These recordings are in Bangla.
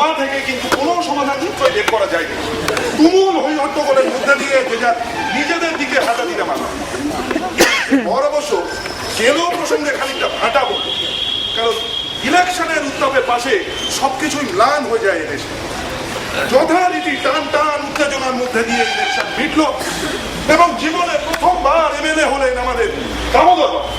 সভা থেকে কিন্তু কোনো সমাধান সূত্রই বের করা যায়নি। তুমুল হই হট্টগোলের মধ্যে দিয়ে যে যার নিজেদের দিকে হাঁটা দিতে পারে। পর অবশ্য কেলো প্রসঙ্গে খানিকটা ভাটা বলল, কারণ ইলেকশনের উত্তাপের পাশে সবকিছুই ম্লান হয়ে যায় এদেশে। যথারীতি টান টান উত্তেজনার মধ্যে দিয়ে ইলেকশন মিটল এবং জীবনে প্রথমবার এমএলএ হলেন আমাদের দামোদর বাবু।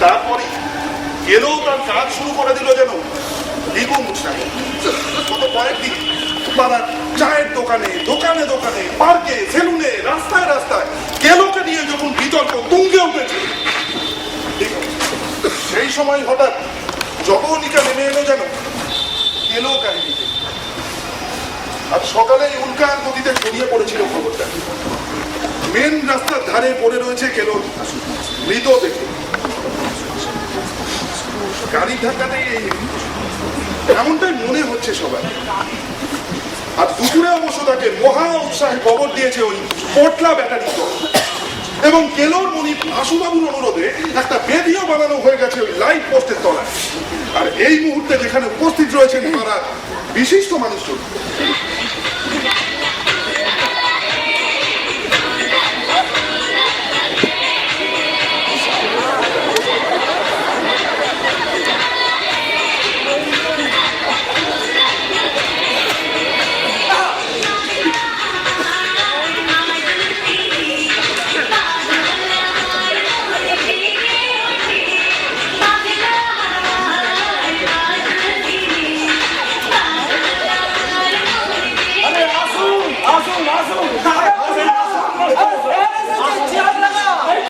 তারপরে গেলেও তার কাজ শুরু করে দিল যেন দ্বিগুণ উৎসাহে। গত কয়েকদিন পাড়ার চায়ের দোকানে দোকানে দোকানে পার্কে সেলুনে রাস্তায় রাস্তায় গেলোকে নিয়ে যখন বিতর্ক তুঙ্গে উঠেছে, সেই সময় হঠাৎ জগনিকা নেমে এলো যেন গেলো কাহিনীতে। আর সকালেই উল্কার গতিতে ছড়িয়ে পড়েছিল খবরটা। মেন রাস্তার ধারে পড়ে রয়েছে গেলোর মৃত দেখে। গাড়ি ধাক্কাতেই এমনটাই মনে হচ্ছে সবাই। আর দুপুরে অবশ্য তাকে মহা উৎসাহে খবর দিয়েছে ওই পোটলা ব্যাটারি দল। এবং কেলোর মনির আশুবাবুর অনুরোধে একটা বেদিও বানানো হয়ে গেছে ওই লাইট পোস্টের তলায়। আর এই মুহূর্তে যেখানে উপস্থিত রয়েছেন তারা বিশিষ্ট মানুষজন,